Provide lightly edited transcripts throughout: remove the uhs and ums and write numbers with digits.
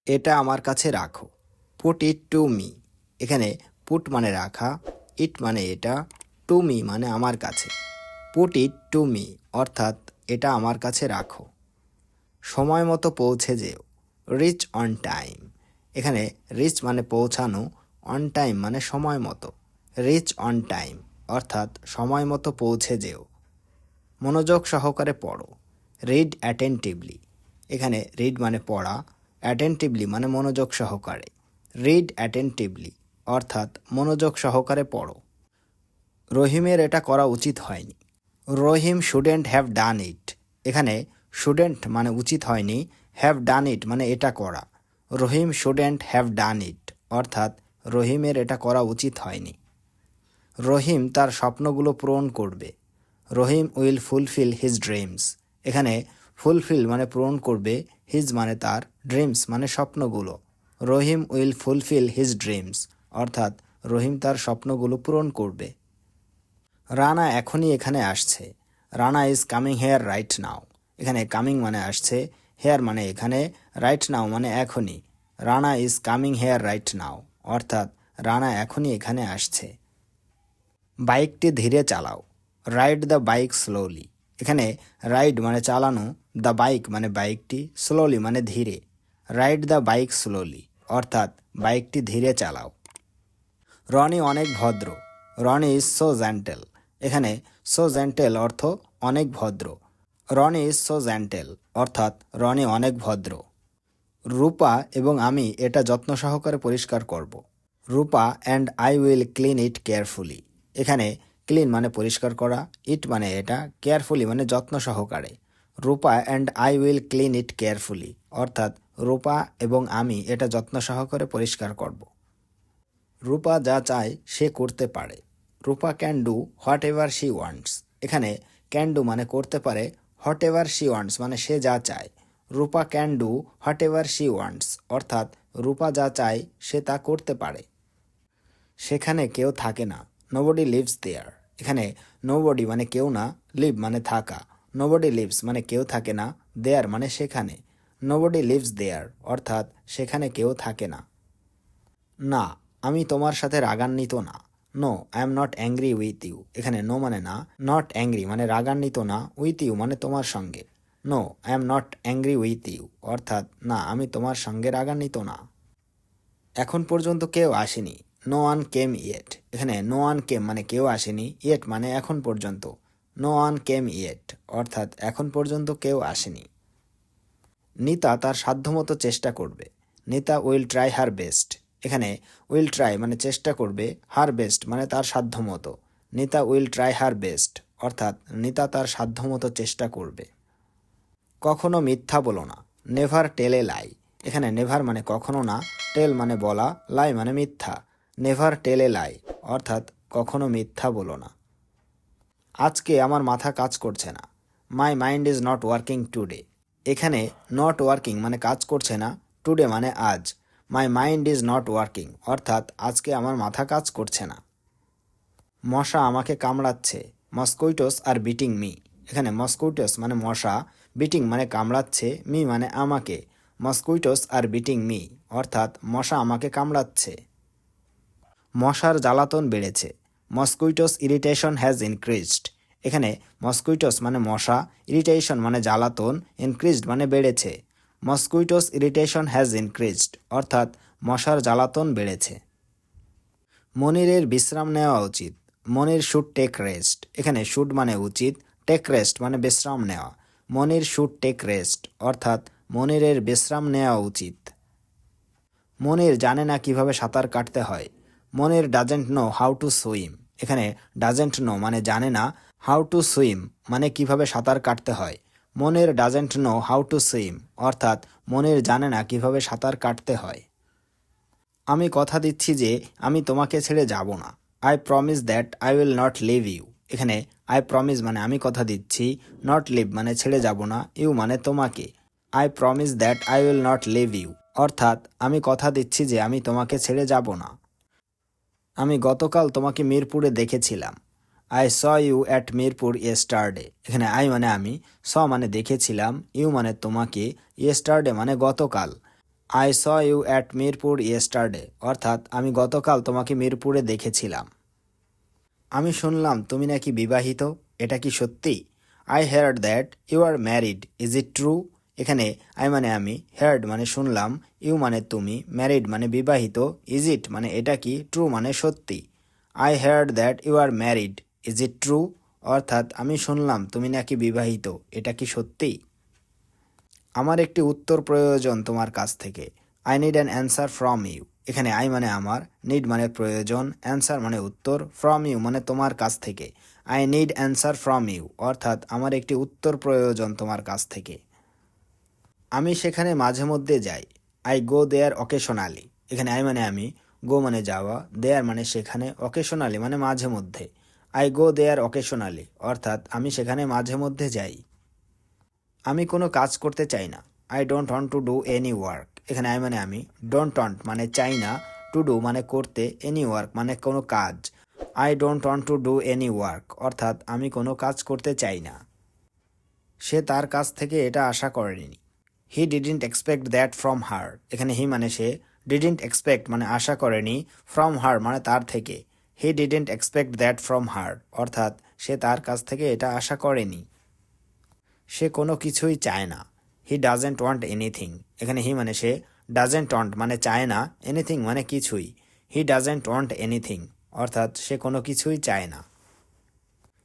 এটা আমার কাছে রাখো। Put it to me. এখানে পুট মানে রাখা, ইট মানে এটা, টু মি মানে আমার কাছে। পুট ইট টু মি অর্থাৎ এটা আমার কাছে রাখো। সময় মতো পৌঁছে যেও। Rich on time. এখানে রিচ মানে পৌঁছানো, অন টাইম মানে সময় মতো। রিচ অন টাইম অর্থাৎ সময় মতো পৌঁছে যেও। মনোযোগ সহকারে পড়ো। Read attentively. এখানে রিড মানে পড়া, অ্যাটেন্টিভলি মানে মনোযোগ সহকারে। রিড অ্যাটেন্টিভলি অর্থাৎ মনোযোগ সহকারে পড়ো। রহিমের এটা করা উচিত হয়নি। রহিম শুডেন্ট হ্যাভ ডান ইট। এখানে শুডেন্ট মানে উচিত হয়নি, হ্যাভ ডান ইট মানে এটা করা। রহিম শুডেন্ট হ্যাভ ডান ইট অর্থাৎ রহিমের এটা করা উচিত হয়নি। রহিম তার স্বপ্নগুলো পূরণ করবে। রহিম উইল ফুলফিল হিজ ড্রিমস। এখানে ফুলফিল মানে পূরণ করবে, হিজ মানে তার, ড্রিমস মানে স্বপ্নগুলো। রহিম উইল ফুলফিল হিজ ড্রিমস অর্থাৎ রহিম তার স্বপ্নগুলো পূরণ করবে। রানা এখনই এখানে আসছে। Rana is coming here right now. এখানে কামিং মানে আসছে, হেয়ার মানে এখানে, রাইট নাও মানে এখনই। Rana is coming here right now অর্থাৎ রানা এখনই এখানে আসছে। বাইকটি ধীরে চালাও। Ride the bike slowly. এখানে রাইড মানে চালানো, দ্য বাইক মানে বাইকটি, স্লোলি মানে ধীরে। রাইড দ্য বাইক স্লোলি অর্থাৎ বাইকটি ধীরে চালাও। রনি অনেক ভদ্র। Rony is so gentle. এখানে সো জেন্টেল অর্থ অনেক ভদ্র। রনি ইজ সো জেন্টেল অর্থাৎ রনি অনেক ভদ্র। রূপা এবং আমি এটা যত্ন সহকারে পরিষ্কার করব। Rupa and I will clean it carefully. এখানে ক্লিন মানে পরিষ্কার করা, ইট মানে এটা, কেয়ারফুলি মানে যত্ন সহকারে। Rupa and I will clean it carefully অর্থাৎ রূপা এবং আমি এটা যত্ন সহকারে পরিষ্কার করব। রূপা যা চায় সে করতে পারে। Rupa can do whatever she wants. এখানে ক্যান ডু মানে করতে পারে, হোয়াট এভার শি ওয়ান্টস মানে সে যা চায়। Rupa can do whatever she wants অর্থাৎ রূপা যা চায় সে তা করতে পারে। সেখানে কেউ থাকে না। নোবডি লিভস দেয়ার। এখানে নোবডি মানে কেউ না, লিভ মানে থাকা। নোবডি লিভস মানে কেউ থাকে না, দেয়ার মানে সেখানে। নোবডি লিভস দেয়ার অর্থাৎ সেখানে কেউ থাকে না। না, আমি তোমার সাথে রাগান্বিত না। No, I am not angry with you. এখানে নো মানে না, নট অ্যাংরি মানে রাগান্বিত না, উইথ ইউ মানে তোমার সঙ্গে। No, I am not angry with you অর্থাৎ না, আমি তোমার সঙ্গে রাগান্বিত না। এখন পর্যন্ত কেউ আসেনি। নো ওয়ান কেম ইয়েট। এখানে নো ওয়ান কেম মানে কেউ আসেনি, ইয়েট মানে এখন পর্যন্ত। নো ওয়ান কেম ইয়েট অর্থাৎ এখন পর্যন্ত কেউ আসেনি। নিতা তার সাধ্যমতো চেষ্টা করবে। নিতা উইল ট্রাই হার বেস্ট। এখানে উইল ট্রাই মানে চেষ্টা করবে, হার বেস্ট মানে তার সাধ্যমতো। নিতা উইল ট্রাই হার বেস্ট অর্থাৎ নিতা তার সাধ্যমতো চেষ্টা করবে। কখনো মিথ্যা বলো না। নেভার টেল এ লাই। এখানে নেভার মানে কখনো না, টেল মানে বলা, লাই মানে মিথ্যা। নেভার টেল এ লাই অর্থাৎ কখনো মিথ্যা বলো না। আজকে আমার মাথা কাজ করছে না। My mind is not working today. এখানে নট ওয়ার্কিং মানে কাজ করছে না, টুডে মানে আজ। My mind is not working অর্থাৎ আজকে আমার মাথা কাজ করছে না। মশা আমাকে কামড়াচ্ছে। মস্কুইটোস আর বিটিং মি। এখানে মস্কুইটোস মানে মশা, বিটিং মানে কামড়াচ্ছে, মি মানে আমাকে। মস্কুইটোস আর বিটিং মি অর্থাৎ মশা আমাকে কামড়াচ্ছে। মশার জ্বালাতন বেড়েছে। মস্কুইটোস ইরিটেশন হ্যাজ ইনক্রিজড। এখানে মস্কুইটোস মানে মশা, ইরিটেশন মানে জ্বালাতন, ইনক্রিজড মানে বেড়েছে। মস্কুইটোস ইরিটেশন হ্যাজ ইনক্রিজড অর্থাৎ মশার জ্বালাতন বেড়েছে। মনিরের বিশ্রাম নেওয়া উচিত। মনির শুড টেক রেস্ট। এখানে শুড মানে উচিত, টেক রেস্ট মানে বিশ্রাম নেওয়া। মনির শুড টেক রেস্ট অর্থাৎ মনিরের বিশ্রাম নেওয়া উচিত। মনির জানে না কিভাবে সাঁতার কাটতে হয়। Monir doesn't know how to swim. এখানে ডাজেন্ট নো মানে জানে না, হাউ টু সুইম মানে কিভাবে সাঁতার কাটতে হয়। Monir doesn't know how to swim অর্থাৎ মনির জানে না কিভাবে সাঁতার কাটতে হয়। আমি কথা দিচ্ছি যে আমি তোমাকে ছেড়ে যাব না। I promise that I will not leave you. এখানে আই প্রমিস মানে আমি কথা দিচ্ছি, নট লিভ মানে ছেড়ে যাব না, ইউ মানে তোমাকে। I promise that I will not leave you অর্থাৎ আমি কথা দিচ্ছি যে আমি তোমাকে ছেড়ে যাব না। আমি গতকাল তোমাকে মিরপুরে দেখেছিলাম। I saw you at Mirpur yesterday. এখানে আই মানে আমি, স মানে দেখেছিলাম, ইউ মানে তোমাকে, ইয়েস্টারডে মানে গতকাল। I saw you at Mirpur yesterday, অর্থাৎ আমি গতকাল তোমাকে মিরপুরে দেখেছিলাম। আমি শুনলাম তুমি নাকি বিবাহিত, এটা কি সত্যি? I heard that you are married, is it true? এখানে আই মানে আমি, হেয়ার্ড মানে শুনলাম, ইউ মানে তুমি, ম্যারিড মানে বিবাহিত, ইজ ইট মানে এটা কি, ট্রু মানে সত্যি। I heard that you are married, is it true? অর্থাৎ আমি শুনলাম তুমি নাকি বিবাহিত, এটা কি সত্যি? আমার একটি উত্তর প্রয়োজন তোমার কাছ থেকে। I need an answer from you. এখানে আই মানে আমার, নিড মানে প্রয়োজন, অ্যান্সার মানে উত্তর, ফ্রম ইউ মানে তোমার কাছ থেকে। I need answer from you, অর্থাৎ আমার একটি উত্তর প্রয়োজন তোমার কাছ থেকে। আমি সেখানে মাঝে মধ্যে যাই। I go there occasionally. এখানে আই মানে আমি, গো মানে যাওয়া, দেয়ার মানে সেখানে, অকেশনালি মানে মাঝে মধ্যে। আই গো দেয়ার অকেশনালি, অর্থাৎ আমি সেখানে মাঝে মধ্যে যাই। আমি কোনো কাজ করতে চাই না। I don't want to do any work. এখানে আই মানে আমি, ডোন্ট ওয়ান্ট মানে চাই না, টু ডু মানে করতে, এনি ওয়ার্ক মানে কোনো কাজ। I don't want to do any work, অর্থাৎ আমি কোনো কাজ করতে চাই না। সে তার কাছ থেকে এটা আশা করেনি। He didn't expect that from her. এখানে হি মানে সে, ডিডন্ট এক্সপেক্ট মানে আশা করেনি, ফ্রম হার মানে তার থেকে। He didn't expect that from her, অর্থাৎ সে তার কাছ থেকে এটা আশা করেনি। সে কোনো কিছুই চায় না। He doesn't want anything. এখানে হি মানে সে, ডাজেন্ট ওয়ান্ট মানে চায় না, এনিথিং মানে কিছুই। হি ডাজেন্ট ওয়ান্ট এনিথিং, অর্থাৎ সে কোনো কিছুই চায় না।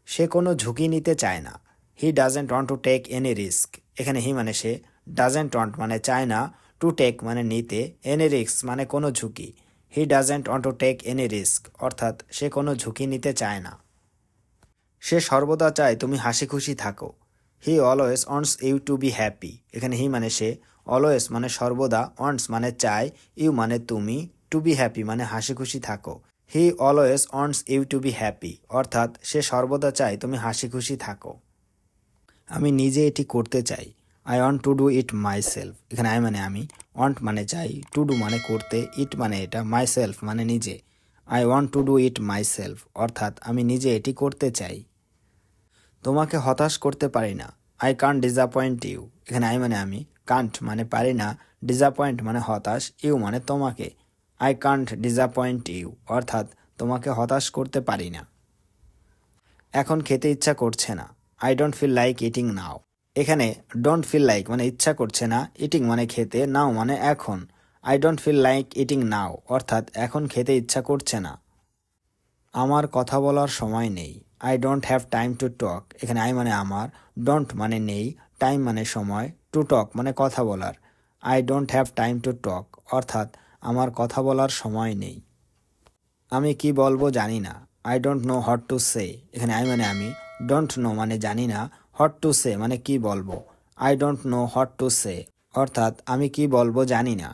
সে কোনো ঝুঁকি নিতে চায় না। He doesn't want to take any risk. এখানে হি মানে সে, ডাজেন্ট ওয়ান্ট মানে চায় না, টু টেক মানে নিতে, এনি রিস্ক মানে কোনো ঝুঁকি। He doesn't want to take any risk, অর্থাৎ সে কোনো ঝুঁকি নিতে চায় না। সে সর্বদা চায় তুমি হাসি খুশি থাকো। He always wants you to be happy. এখানে হি মানে সে, অলওয়েজ মানে সর্বদা, ওয়ান্টস মানে চায়, ইউ মানে তুমি, টু বি হ্যাপি মানে হাসি খুশি থাকো। He always wants you to be happy, অর্থাৎ সে সর্বদা চায় তুমি হাসি খুশি থাকো। আমি নিজে এটি করতে চাই। I want to do it my self. এখানে আই মানে আমি, ওয়ান্ট মানে চাই, টু ডু মানে করতে, ইট মানে এটা, মাই সেলফ মানে নিজে। I want to do it my self, অর্থাৎ আমি নিজে এটি করতে চাই। তোমাকে হতাশ করতে পারি না। I can't disappoint you. এখানে আই মানে আমি, কান্ট মানে পারি না, ডিসঅ্যাপয়েন্ট মানে হতাশ, ইউ মানে তোমাকে। আই কান্ট ডিসঅ্যাপয়েন্ট ইউ, অর্থাৎ তোমাকে হতাশ করতে পারি না। এখন খেতে ইচ্ছা করছে না। I don't feel like eating now. এখানে ডোন্ট ফিল লাইক মানে ইচ্ছা করছে না, ইটিং মানে খেতে, নাও মানে এখন। I don't feel like eating now, অর্থাৎ এখন খেতে ইচ্ছা করছে না। আমার কথা বলার সময় নেই। I don't have time to talk. এখানে আই মানে আমার, ডোন্ট মানে নেই, টাইম মানে সময়, টু টক মানে কথা বলার। I don't have time to talk, অর্থাৎ আমার কথা বলার সময় নেই। আমি কি বলবো জানি না। I don't know what to say. এখানে আই মানে আমি, ডোন্ট নো মানে জানি না, হোয়াট টু সে মানে কি বলবো। I don't know what to say, অর্থাৎ আমি কি বলবো জানি না।